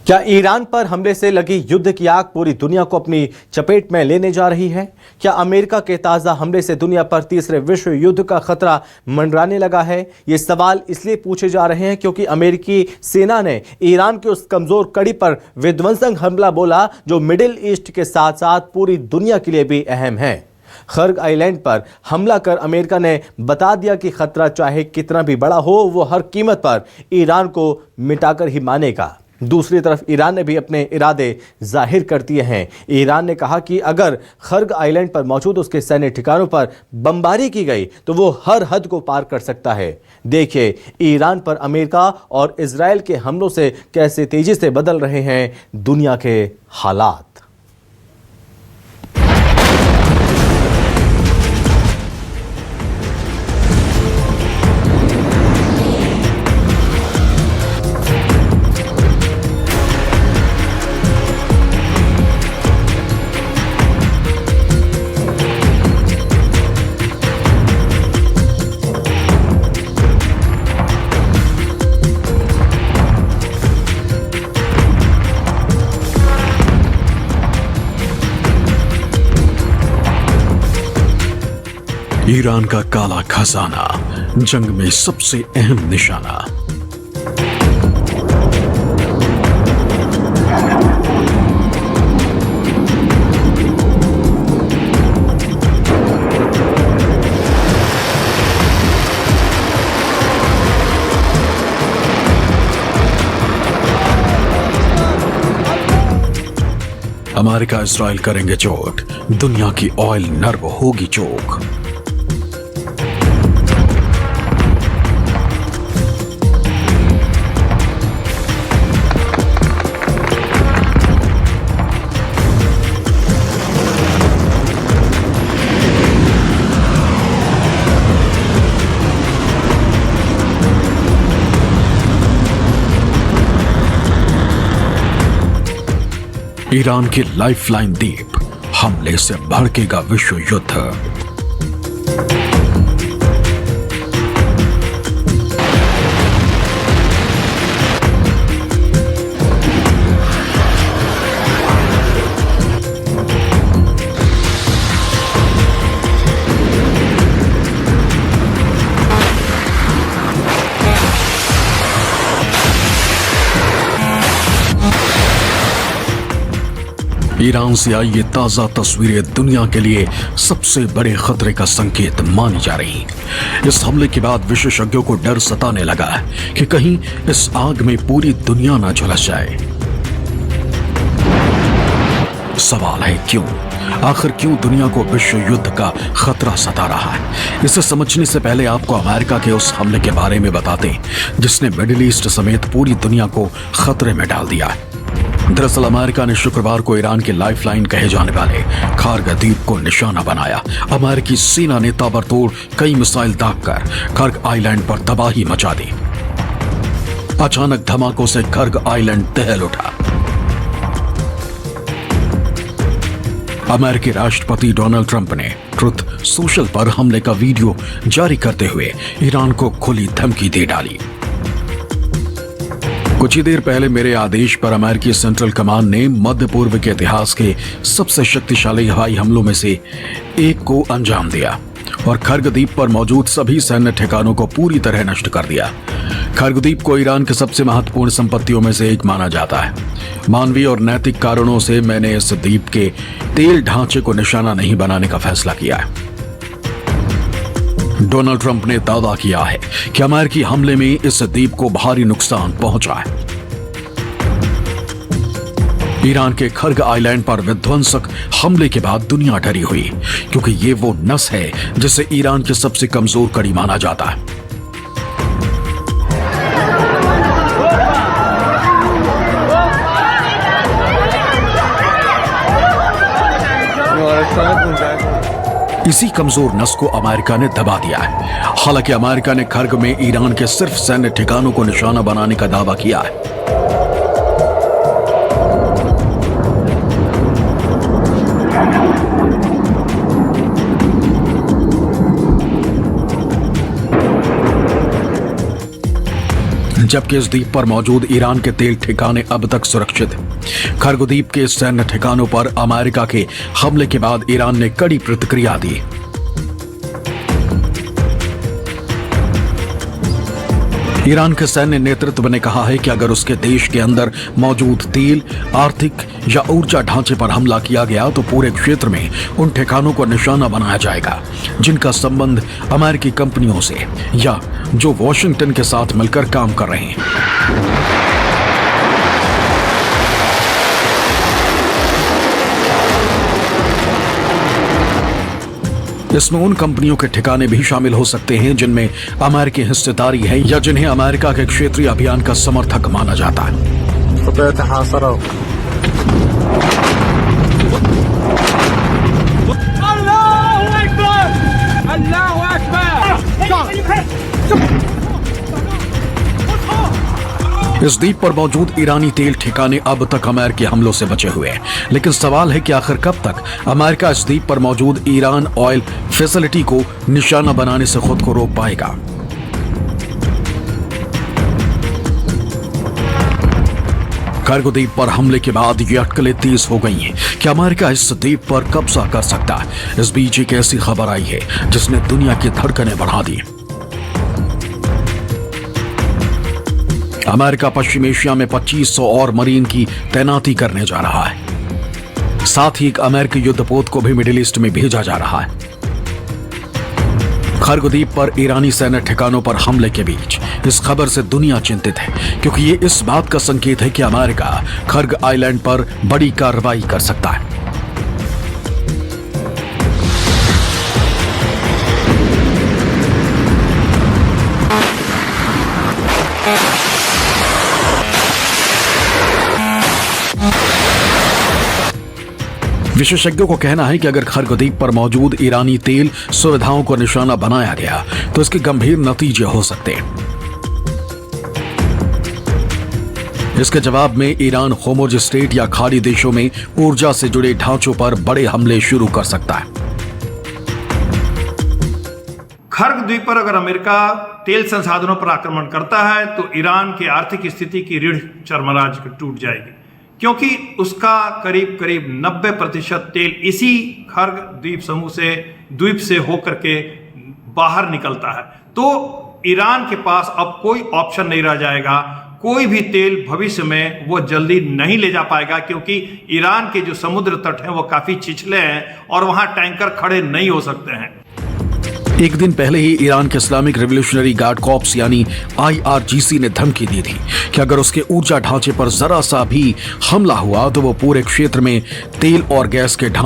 क्या ईरान पर हमले से लगी युद्ध की आग पूरी दुनिया को अपनी चपेट में लेने जा रही है? क्या अमेरिका के ताजा हमले से दुनिया पर तीसरे विश्व युद्ध का खतरा मंडराने लगा है? ये सवाल इसलिए पूछे जा रहे हैं क्योंकि अमेरिकी सेना ने ईरान की उस कमजोर कड़ी पर विध्वंसक हमला बोला जो मिडिल ईस्ट के साथ साथ पूरी दुनिया के लिए भी अहम है। खर्ग आइलैंड पर हमला कर अमेरिका ने बता दिया कि खतरा चाहे कितना भी बड़ा हो, वो हर कीमत पर ईरान को मिटाकर ही मानेगा। दूसरी तरफ ईरान ने भी अपने इरादे जाहिर कर दिए हैं। ईरान ने कहा कि अगर खर्ग आइलैंड पर मौजूद उसके सैन्य ठिकानों पर बमबारी की गई तो वो हर हद को पार कर सकता है। देखिए ईरान पर अमेरिका और इजराइल के हमलों से कैसे तेजी से बदल रहे हैं दुनिया के हालात। ईरान का काला खजाना, जंग में सबसे अहम निशाना। अमेरिका इजराइल करेंगे चोट, दुनिया की ऑयल नर्व होगी चोक। ईरान की लाइफलाइन द्वीप हमले से भड़केगा विश्व युद्ध। ईरान से आई ये ताजा तस्वीरें दुनिया के लिए सबसे बड़े खतरे का संकेत मानी जा रही। इस हमले के बाद विशेषज्ञों को डर सताने लगा है कि कहीं इस आग में पूरी दुनिया ना झुलस जाए। सवाल है क्यों? आखिर क्यों दुनिया को विश्व युद्ध का खतरा सता रहा है? इसे समझने से पहले आपको अमेरिका के उस हमले के बारे में बताते जिसने मिडिल ईस्ट समेत पूरी दुनिया को खतरे में डाल दिया है। दरअसल अमेरिका ने शुक्रवार को ईरान के लाइफलाइन कहे जाने वाले खर्ग द्वीप को निशाना बनाया। अमेरिकी सेना ने ताबड़तोड़ कई मिसाइल दागकर खर्ग आइलैंड पर तबाही मचा दी। अचानक धमाकों से खर्ग आइलैंड दहल उठा। अमेरिकी राष्ट्रपति डोनाल्ड ट्रंप ने ट्रुथ सोशल पर हमले का वीडियो जारी करते हुए ईरान को खुली धमकी दे डाली। कुछ ही देर पहले मेरे आदेश पर अमेरिकी सेंट्रल कमांड ने मध्य पूर्व के इतिहास के सबसे शक्तिशाली हवाई हमलों में से एक को अंजाम दिया और खर्ग द्वीप पर मौजूद सभी सैन्य ठिकानों को पूरी तरह नष्ट कर दिया। खर्ग द्वीप को ईरान के सबसे महत्वपूर्ण संपत्तियों में से एक माना जाता है। मानवीय और नैतिक कारणों से मैंने इस द्वीप के तेल ढांचे को निशाना नहीं बनाने का फैसला किया है। डोनाल्ड ट्रंप ने दावा किया है कि अमेरिकी हमले में इस द्वीप को भारी नुकसान पहुंचा है। ईरान के खर्ग आइलैंड पर विध्वंसक हमले के बाद दुनिया डरी हुई क्योंकि ये वो नस है जिसे ईरान की सबसे कमजोर कड़ी माना जाता है। इसी कमजोर नस को अमेरिका ने दबा दिया है। हालांकि अमेरिका ने खर्ग में ईरान के सिर्फ सैन्य ठिकानों को निशाना बनाने का दावा किया है। जबकि इस द्वीप पर मौजूद ईरान के तेल ठिकाने अब तक सुरक्षित हैं। खर्ग द्वीप के सैन्य ठिकानों पर अमेरिका के हमले के बाद ईरान ने कड़ी प्रतिक्रिया दी। ईरान के सैन्य नेतृत्व ने कहा है कि अगर उसके देश के अंदर मौजूद तेल, आर्थिक या ऊर्जा ढांचे पर हमला किया गया तो पूरे क्षेत्र में उन ठिकानों को निशाना बनाया जाएगा जिनका संबंध अमेरिकी कंपनियों से या जो वॉशिंगटन के साथ मिलकर काम कर रहे हैं। इसमें उन कंपनियों के ठिकाने भी शामिल हो सकते हैं जिनमें अमेरिकी हिस्सेदारी है या जिन्हें अमेरिका के क्षेत्रीय अभियान का समर्थक माना जाता है। इस द्वीप पर मौजूद ईरानी तेल ठिकाने अब तक अमेरिकी हमलों से बचे हुए हैं, लेकिन सवाल है कि आखिर कब तक अमेरिका इस द्वीप पर मौजूद ईरान ऑयल फैसिलिटी को निशाना बनाने से खुद को रोक पाएगा। खर्ग द्वीप पर हमले के बाद ये अटकलें तेज हो गई हैं कि अमेरिका इस द्वीप पर कब्जा कर सकता है। इस बीच एक ऐसी खबर आई है जिसने दुनिया की धड़कनें बढ़ा दी। अमेरिका पश्चिम एशिया में 2500 और मरीन की तैनाती करने जा रहा है। साथ ही एक अमेरिकी युद्धपोत को भी मिडिल ईस्ट में भेजा जा रहा है। खर्ग द्वीप पर ईरानी सैन्य ठिकानों पर हमले के बीच इस खबर से दुनिया चिंतित है, क्योंकि ये इस बात का संकेत है कि अमेरिका खर्ग आइलैंड पर बड़ी कार्रवाई कर सकता है। विशेषज्ञों को कहना है कि अगर खर्ग द्वीप पर मौजूद ईरानी तेल सुविधाओं को निशाना बनाया गया तो इसके गंभीर नतीजे हो सकते हैं। इसके जवाब में ईरान होर्मुज स्ट्रेट या खाड़ी देशों में ऊर्जा से जुड़े ढांचों पर बड़े हमले शुरू कर सकता है। खर्ग द्वीप पर अगर अमेरिका तेल संसाधनों पर आक्रमण करता है तो ईरान की आर्थिक स्थिति की रीढ़ चरमराज टूट जाएगी, क्योंकि उसका करीब 90% तेल इसी खर्ग द्वीप से होकर के बाहर निकलता है। तो ईरान के पास अब कोई ऑप्शन नहीं रह जाएगा। कोई भी तेल भविष्य में वो जल्दी नहीं ले जा पाएगा, क्योंकि ईरान के जो समुद्र तट हैं वो काफी छिछले हैं और वहां टैंकर खड़े नहीं हो सकते हैं। एक दिन पहले ही ईरान के इस्लामिक रिवोल्यूशनरी गार्ड कॉर्प्स यानी IRGC ने धमकी दी थी कि अगर उसके ऊर्जा ढांचे पर जरा सा भी हमला हुआ तो वो पूरे क्षेत्र में तेल और गैस के ढांचे